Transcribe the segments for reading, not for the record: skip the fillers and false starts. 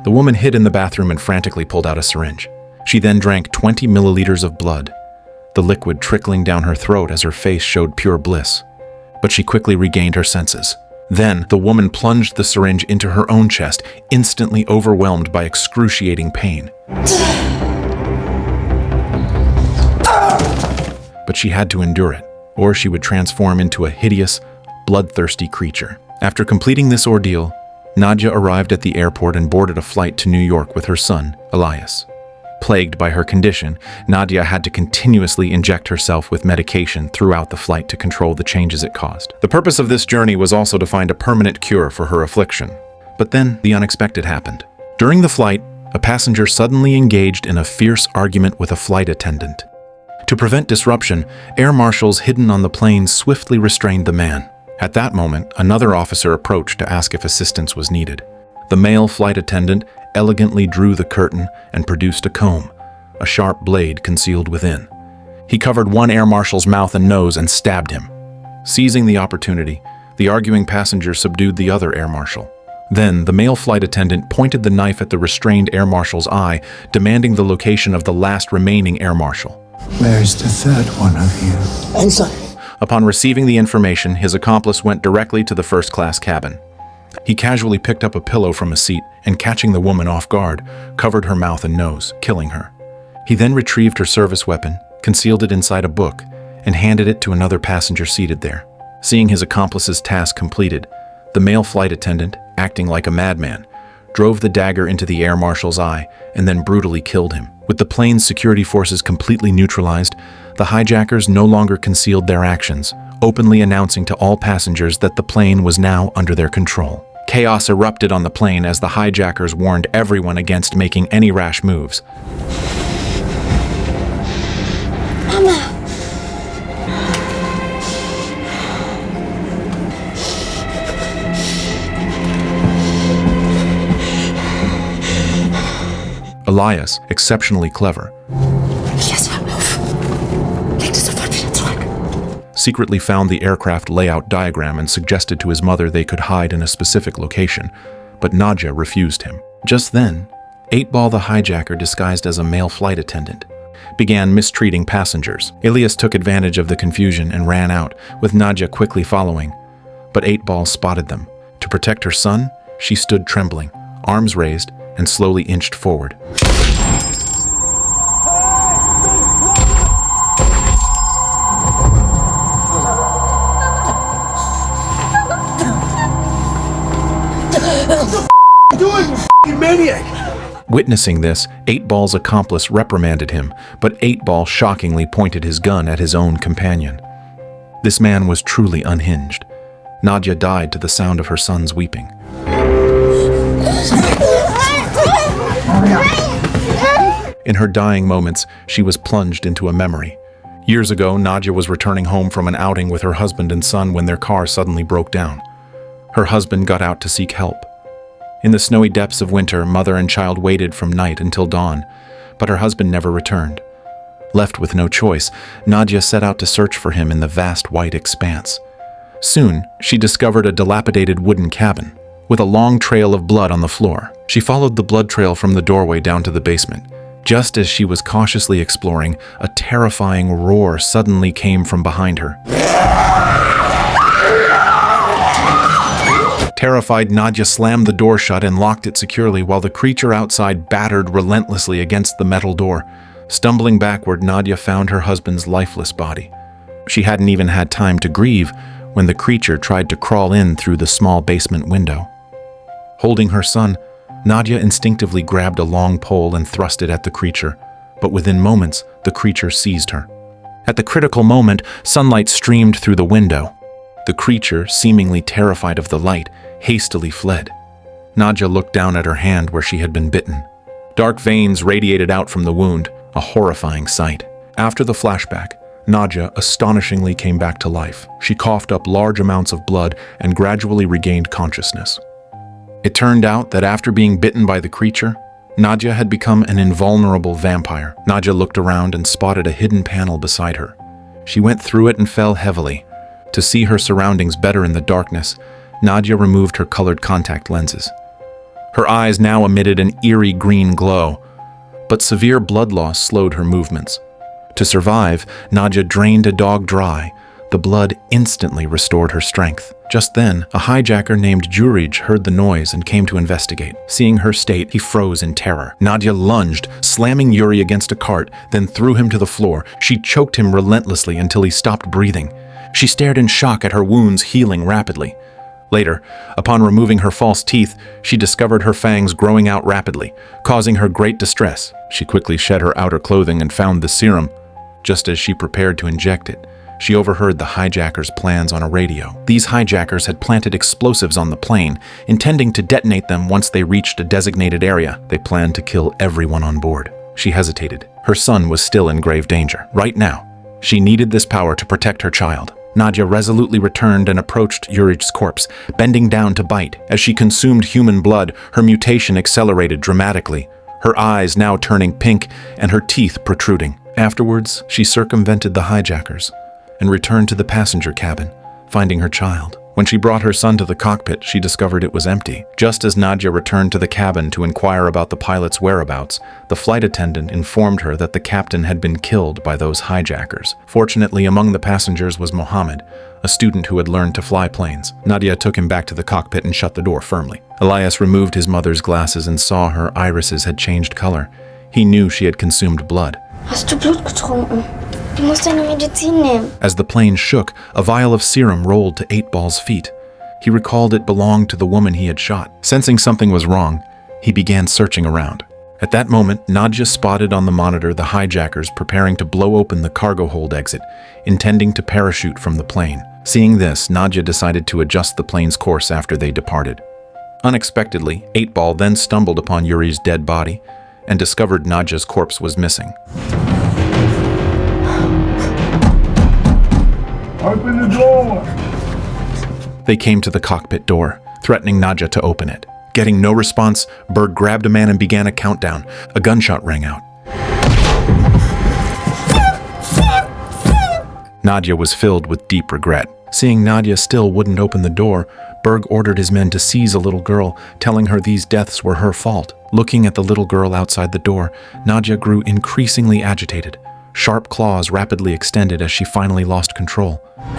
The woman hid in the bathroom and frantically pulled out a syringe. She then drank 20 milliliters of blood, the liquid trickling down her throat as her face showed pure bliss. But she quickly regained her senses. Then, the woman plunged the syringe into her own chest, instantly overwhelmed by excruciating pain. But she had to endure it, or she would transform into a hideous, bloodthirsty creature. After completing this ordeal, Nadia arrived at the airport and boarded a flight to New York with her son, Elias. Plagued by her condition, Nadia had to continuously inject herself with medication throughout the flight to control the changes it caused. The purpose of this journey was also to find a permanent cure for her affliction. But then the unexpected happened. During the flight, a passenger suddenly engaged in a fierce argument with a flight attendant. To prevent disruption, air marshals hidden on the plane swiftly restrained the man. At that moment, another officer approached to ask if assistance was needed. The male flight attendant elegantly drew the curtain and produced a comb, a sharp blade concealed within. He covered one air marshal's mouth and nose and stabbed him. Seizing the opportunity, the arguing passenger subdued the other air marshal. Then, the male flight attendant pointed the knife at the restrained air marshal's eye, demanding the location of the last remaining air marshal. Where's the third one of you? Inside. Upon receiving the information, his accomplice went directly to the first-class cabin. He casually picked up a pillow from a seat and, catching the woman off guard, covered her mouth and nose, killing her. He then retrieved her service weapon, concealed it inside a book, and handed it to another passenger seated there. Seeing his accomplice's task completed, the male flight attendant, acting like a madman, drove the dagger into the air marshal's eye and then brutally killed him. With the plane's security forces completely neutralized, the hijackers no longer concealed their actions, openly announcing to all passengers that the plane was now under their control. Chaos erupted on the plane as the hijackers warned everyone against making any rash moves. Mama! Elias, exceptionally clever, secretly found the aircraft layout diagram and suggested to his mother they could hide in a specific location, but Nadia refused him. Just then, 8-Ball the hijacker, disguised as a male flight attendant, began mistreating passengers. Elias took advantage of the confusion and ran out, with Nadia quickly following. But 8-Ball spotted them. To protect her son, she stood trembling, arms raised, and slowly inched forward. Witnessing this, 8-Ball's accomplice reprimanded him, but 8-Ball shockingly pointed his gun at his own companion. This man was truly unhinged. Nadia died to the sound of her son's weeping. In her dying moments, she was plunged into a memory. Years ago, Nadia was returning home from an outing with her husband and son when their car suddenly broke down. Her husband got out to seek help. In the snowy depths of winter, mother and child waited from night until dawn, but her husband never returned. Left with no choice, Nadia set out to search for him in the vast white expanse. Soon, she discovered a dilapidated wooden cabin, with a long trail of blood on the floor. She followed the blood trail from the doorway down to the basement. Just as she was cautiously exploring, a terrifying roar suddenly came from behind her. Terrified, Nadia slammed the door shut and locked it securely while the creature outside battered relentlessly against the metal door. Stumbling backward, Nadia found her husband's lifeless body. She hadn't even had time to grieve when the creature tried to crawl in through the small basement window. Holding her son, Nadia instinctively grabbed a long pole and thrust it at the creature, but within moments, the creature seized her. At the critical moment, sunlight streamed through the window. The creature, seemingly terrified of the light, hastily fled. Nadia looked down at her hand where she had been bitten. Dark veins radiated out from the wound, a horrifying sight. After the flashback, Nadia astonishingly came back to life. She coughed up large amounts of blood and gradually regained consciousness. It turned out that after being bitten by the creature, Nadia had become an invulnerable vampire. Nadia looked around and spotted a hidden panel beside her. She went through it and fell heavily. To see her surroundings better in the darkness, Nadia removed her colored contact lenses. Her eyes now emitted an eerie green glow, but severe blood loss slowed her movements. To survive, Nadia drained a dog dry. The blood instantly restored her strength. Just then, a hijacker named Jurij heard the noise and came to investigate. Seeing her state, he froze in terror. Nadia lunged, slamming Yuri against a cart, then threw him to the floor. She choked him relentlessly until he stopped breathing. She stared in shock at her wounds healing rapidly. Later, upon removing her false teeth, she discovered her fangs growing out rapidly, causing her great distress. She quickly shed her outer clothing and found the serum. Just as she prepared to inject it, she overheard the hijackers' plans on a radio. These hijackers had planted explosives on the plane, intending to detonate them once they reached a designated area. They planned to kill everyone on board. She hesitated. Her son was still in grave danger. Right now, she needed this power to protect her child. Nadia resolutely returned and approached Yurij's corpse, bending down to bite. As she consumed human blood, her mutation accelerated dramatically, her eyes now turning pink and her teeth protruding. Afterwards, she circumvented the hijackers and returned to the passenger cabin, finding her child. When she brought her son to the cockpit, she discovered it was empty. Just as Nadia returned to the cabin to inquire about the pilot's whereabouts, the flight attendant informed her that the captain had been killed by those hijackers. Fortunately, among the passengers was Mohammed, a student who had learned to fly planes. Nadia took him back to the cockpit and shut the door firmly. Elias removed his mother's glasses and saw her irises had changed color. He knew she had consumed blood. Hast du Blut getrunken? Du musst deine Medizin nehmen. As the plane shook, a vial of serum rolled to 8-Ball's feet. He recalled it belonged to the woman he had shot. Sensing something was wrong, he began searching around. At that moment, Nadia spotted on the monitor the hijackers preparing to blow open the cargo hold exit, intending to parachute from the plane. Seeing this, Nadia decided to adjust the plane's course after they departed. Unexpectedly, 8-Ball then stumbled upon Yuri's dead body and discovered Nadia's corpse was missing. Open the door! They came to the cockpit door, threatening Nadia to open it. Getting no response, Berg grabbed a man and began a countdown. A gunshot rang out. Nadia was filled with deep regret. Seeing Nadia still wouldn't open the door, Berg ordered his men to seize a little girl, telling her these deaths were her fault. Looking at the little girl outside the door, Nadia grew increasingly agitated. Sharp claws rapidly extended as she finally lost control. 3!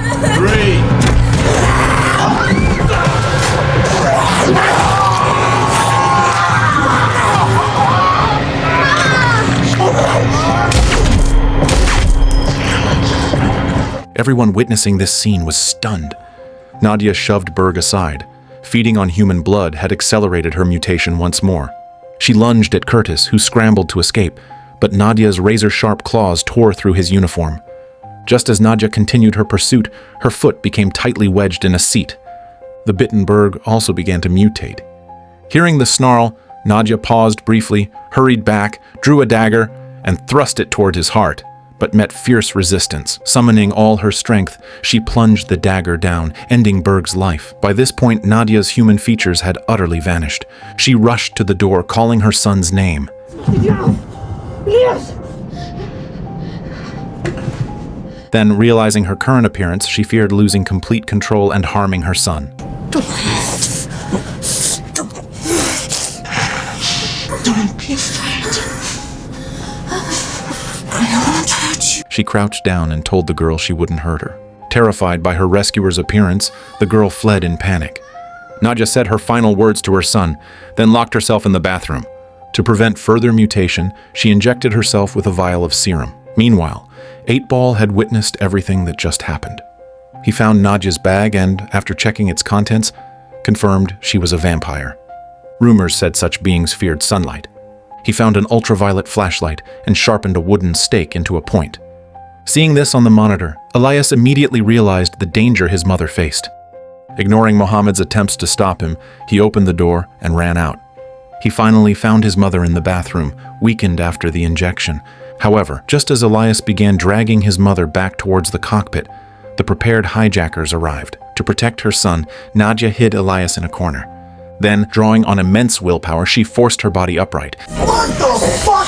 Everyone witnessing this scene was stunned. Nadia shoved Berg aside. Feeding on human blood had accelerated her mutation once more. She lunged at Curtis, who scrambled to escape, but Nadia's razor-sharp claws tore through his uniform. Just as Nadia continued her pursuit, her foot became tightly wedged in a seat. The bitten Berg also began to mutate. Hearing the snarl, Nadia paused briefly, hurried back, drew a dagger, and thrust it toward his heart, but met fierce resistance. Summoning all her strength, she plunged the dagger down, ending Berg's life. By this point, Nadia's human features had utterly vanished. She rushed to the door, calling her son's name. Then, realizing her current appearance, she feared losing complete control and harming her son. Don't be afraid. I won't hurt you. She crouched down and told the girl she wouldn't hurt her. Terrified by her rescuer's appearance, the girl fled in panic. Nadia said her final words to her son, then locked herself in the bathroom. To prevent further mutation, she injected herself with a vial of serum. Meanwhile, 8-Ball had witnessed everything that just happened. He found Nadia's bag and, after checking its contents, confirmed she was a vampire. Rumors said such beings feared sunlight. He found an ultraviolet flashlight and sharpened a wooden stake into a point. Seeing this on the monitor, Elias immediately realized the danger his mother faced. Ignoring Mohammed's attempts to stop him, he opened the door and ran out. He finally found his mother in the bathroom, weakened after the injection. However, just as Elias began dragging his mother back towards the cockpit, the prepared hijackers arrived. To protect her son, Nadia hid Elias in a corner. Then, drawing on immense willpower, she forced her body upright. What the fuck?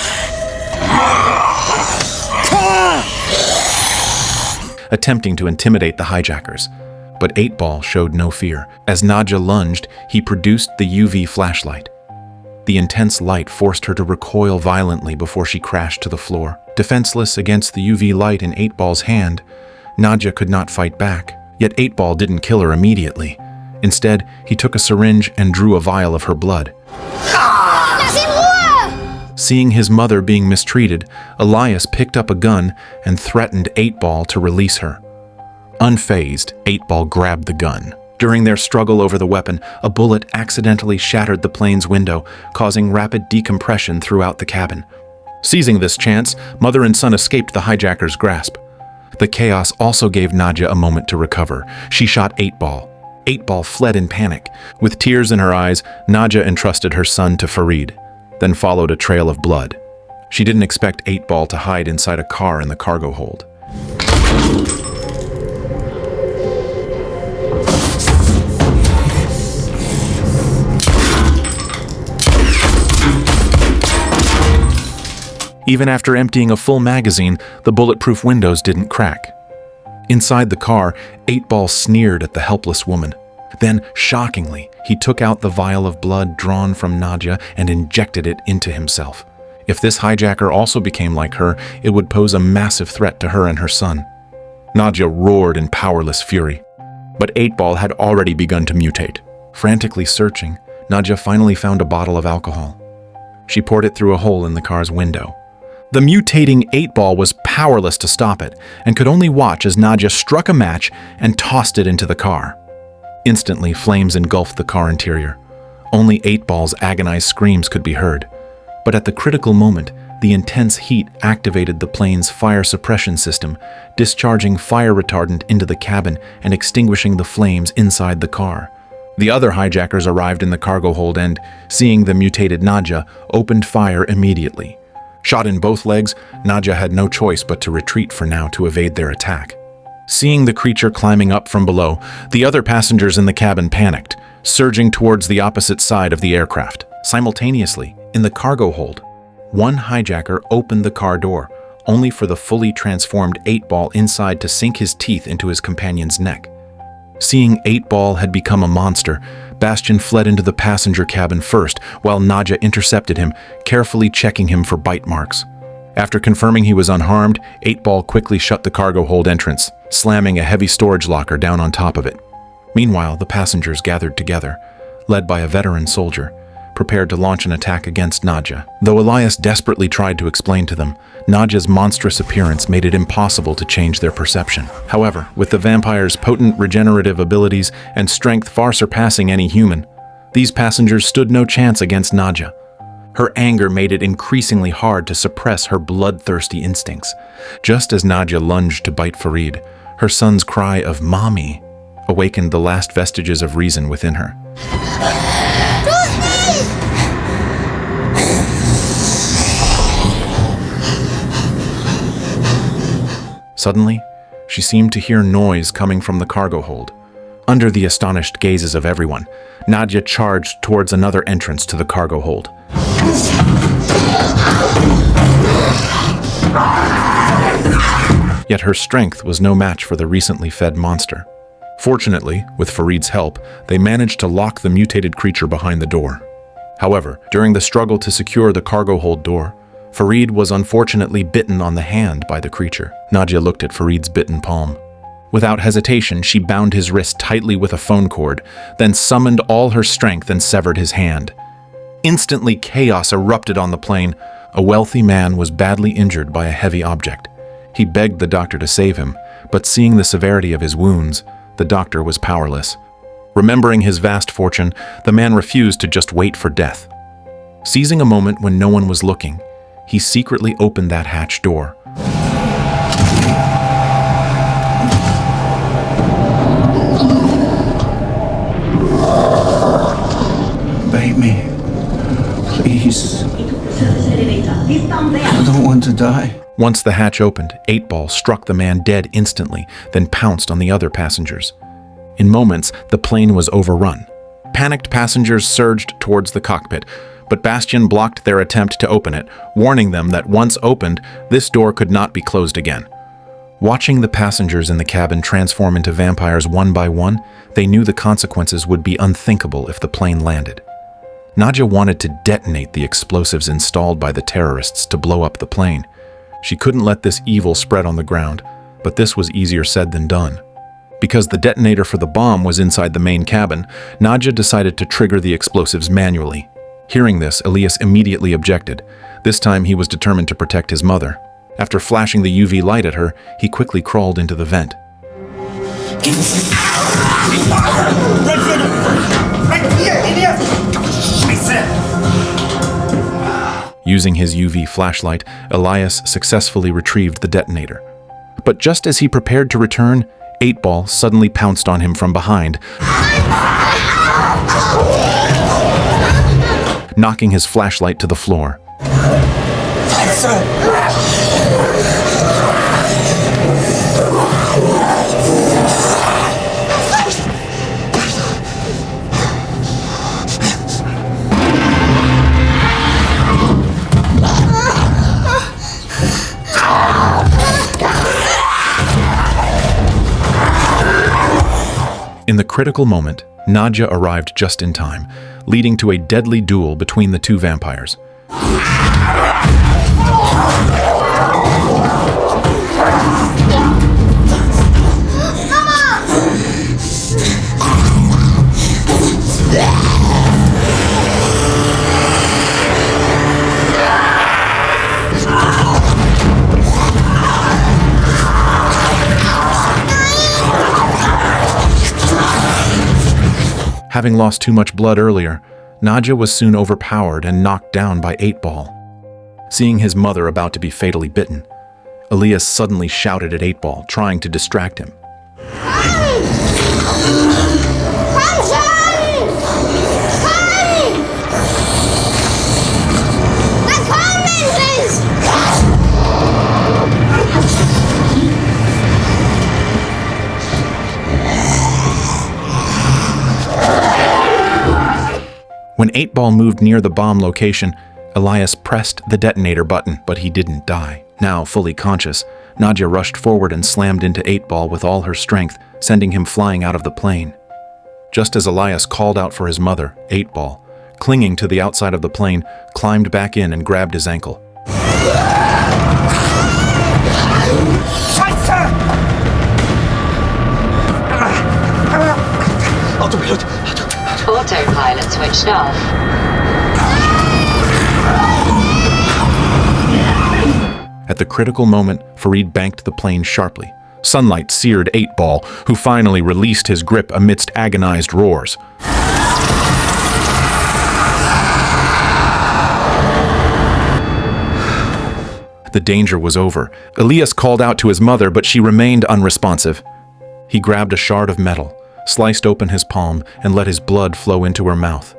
Attempting to intimidate the hijackers. But 8-Ball showed no fear. As Nadia lunged, he produced the UV flashlight. The intense light forced her to recoil violently before she crashed to the floor. Defenseless against the UV light in 8-Ball's hand, Nadja could not fight back. Yet 8-Ball didn't kill her immediately. Instead, he took a syringe and drew a vial of her blood. Seeing his mother being mistreated, Elias picked up a gun and threatened 8-Ball to release her. Unfazed, 8-Ball grabbed the gun. During their struggle over the weapon, a bullet accidentally shattered the plane's window, causing rapid decompression throughout the cabin. Seizing this chance, mother and son escaped the hijackers' grasp. The chaos also gave Nadja a moment to recover. She shot 8-Ball. 8-Ball fled in panic. With tears in her eyes, Nadja entrusted her son to Farid, then followed a trail of blood. She didn't expect 8-Ball to hide inside a car in the cargo hold. Even after emptying a full magazine, the bulletproof windows didn't crack. Inside the car, 8-Ball sneered at the helpless woman. Then, shockingly, he took out the vial of blood drawn from Nadja and injected it into himself. If this hijacker also became like her, it would pose a massive threat to her and her son. Nadja roared in powerless fury. But 8-Ball had already begun to mutate. Frantically searching, Nadja finally found a bottle of alcohol. She poured it through a hole in the car's window. The mutating 8-Ball was powerless to stop it and could only watch as Nadja struck a match and tossed it into the car. Instantly, flames engulfed the car interior. Only 8-Ball's agonized screams could be heard. But at the critical moment, the intense heat activated the plane's fire suppression system, discharging fire retardant into the cabin and extinguishing the flames inside the car. The other hijackers arrived in the cargo hold and, seeing the mutated Nadja, opened fire immediately. Shot in both legs, Nadja had no choice but to retreat for now to evade their attack. Seeing the creature climbing up from below, the other passengers in the cabin panicked, surging towards the opposite side of the aircraft. Simultaneously, in the cargo hold, one hijacker opened the car door, only for the fully transformed 8-Ball inside to sink his teeth into his companion's neck. Seeing 8-Ball had become a monster, Bastian fled into the passenger cabin first, while Nadja intercepted him, carefully checking him for bite marks. After confirming he was unharmed, 8-Ball quickly shut the cargo hold entrance, slamming a heavy storage locker down on top of it. Meanwhile, the passengers gathered together, led by a veteran soldier, prepared to launch an attack against Nadja. Though Elias desperately tried to explain to them, Nadja's monstrous appearance made it impossible to change their perception. However, with the vampire's potent regenerative abilities and strength far surpassing any human, these passengers stood no chance against Nadja. Her anger made it increasingly hard to suppress her bloodthirsty instincts. Just as Nadja lunged to bite Farid, her son's cry of "Mommy" awakened the last vestiges of reason within her. Suddenly, she seemed to hear noise coming from the cargo hold. Under the astonished gazes of everyone, Nadja charged towards another entrance to the cargo hold. Yet her strength was no match for the recently fed monster. Fortunately, with Farid's help, they managed to lock the mutated creature behind the door. However, during the struggle to secure the cargo hold door, Farid was unfortunately bitten on the hand by the creature. Nadja looked at Farid's bitten palm. Without hesitation, she bound his wrist tightly with a phone cord, then summoned all her strength and severed his hand. Instantly, chaos erupted on the plane. A wealthy man was badly injured by a heavy object. He begged the doctor to save him, but seeing the severity of his wounds, the doctor was powerless. Remembering his vast fortune, the man refused to just wait for death. Seizing a moment when no one was looking, he secretly opened that hatch door. Bait me. Please. I don't want to die. Once the hatch opened, 8-Ball struck the man dead instantly, then pounced on the other passengers. In moments, the plane was overrun. Panicked passengers surged towards the cockpit, but Bastian blocked their attempt to open it, warning them that once opened, this door could not be closed again. Watching the passengers in the cabin transform into vampires one by one, they knew the consequences would be unthinkable if the plane landed. Nadia wanted to detonate the explosives installed by the terrorists to blow up the plane. She couldn't let this evil spread on the ground, but this was easier said than done. Because the detonator for the bomb was inside the main cabin, Nadia decided to trigger the explosives manually. Hearing this, Elias immediately objected. This time he was determined to protect his mother. After flashing the UV light at her, he quickly crawled into the vent. Using his UV flashlight, Elias successfully retrieved the detonator. But just as he prepared to return, 8-Ball suddenly pounced on him from behind, knocking his flashlight to the floor. In the critical moment, Nadia arrived just in time, leading to a deadly duel between the two vampires. Having lost too much blood earlier, Nadia was soon overpowered and knocked down by 8-Ball. Seeing his mother about to be fatally bitten, Elias suddenly shouted at 8-Ball, trying to distract him. When 8-Ball moved near the bomb location, Elias pressed the detonator button, but he didn't die. Now fully conscious, Nadia rushed forward and slammed into 8-Ball with all her strength, sending him flying out of the plane. Just as Elias called out for his mother, 8-Ball, clinging to the outside of the plane, climbed back in and grabbed his ankle. Autopilot switched off. At the critical moment, Farid banked the plane sharply. Sunlight seared 8-Ball, who finally released his grip amidst agonized roars. The danger was over. Elias called out to his mother, but she remained unresponsive. He grabbed a shard of metal, sliced open his palm, and let his blood flow into her mouth.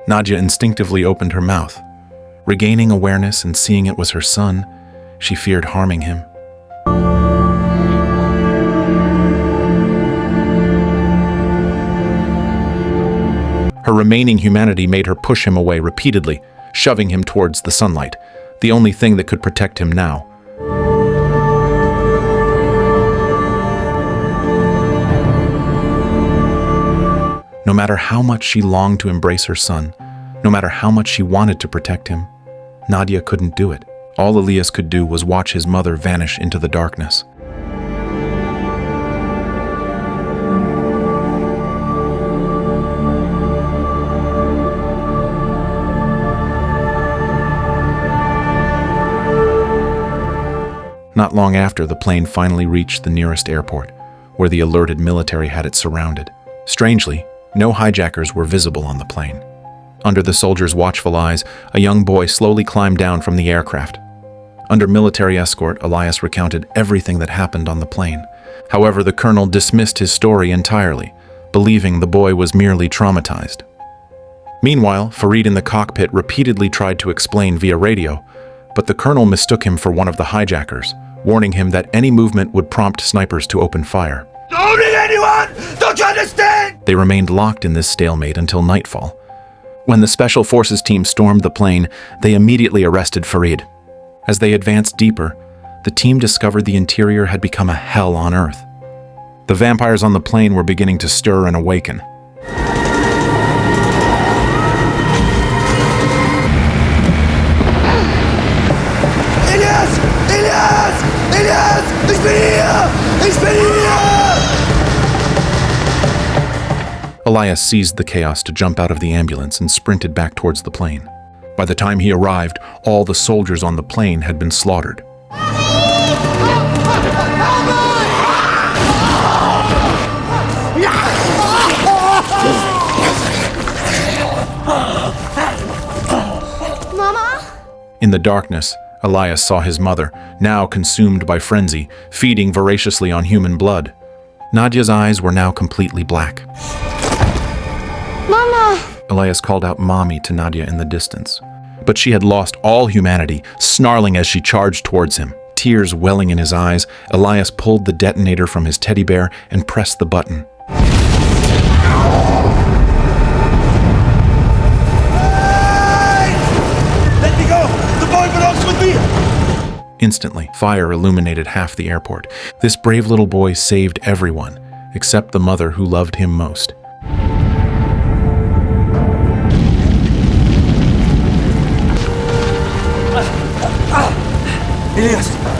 Nadia instinctively opened her mouth. Regaining awareness and seeing it was her son, she feared harming him. Her remaining humanity made her push him away repeatedly, shoving him towards the sunlight, the only thing that could protect him now. No matter how much she longed to embrace her son, no matter how much she wanted to protect him, Nadia couldn't do it. All Elias could do was watch his mother vanish into the darkness. Not long after, the plane finally reached the nearest airport, where the alerted military had it surrounded. Strangely, no hijackers were visible on the plane. Under the soldiers' watchful eyes, a young boy slowly climbed down from the aircraft. Under military escort, Elias recounted everything that happened on the plane. However, the colonel dismissed his story entirely, believing the boy was merely traumatized. Meanwhile, Farid in the cockpit repeatedly tried to explain via radio, but the colonel mistook him for one of the hijackers, warning him that any movement would prompt snipers to open fire. Don't hit anyone! Don't you understand? They remained locked in this stalemate until nightfall. When the Special Forces team stormed the plane, they immediately arrested Farid. As they advanced deeper, the team discovered the interior had become a hell on Earth. The vampires on the plane were beginning to stir and awaken. Elias! Elias! Elias! Ich bin hier! Ich bin hier! Elias seized the chaos to jump out of the ambulance and sprinted back towards the plane. By the time he arrived, all the soldiers on the plane had been slaughtered. Mama? In the darkness, Elias saw his mother, now consumed by frenzy, feeding voraciously on human blood. Nadia's eyes were now completely black. Mama! Elias called out "Mommy" to Nadia in the distance. But she had lost all humanity, snarling as she charged towards him. Tears welling in his eyes, Elias pulled the detonator from his teddy bear and pressed the button. Let me go! The boy belongs with me! Instantly, fire illuminated half the airport. This brave little boy saved everyone, except the mother who loved him most. Elias!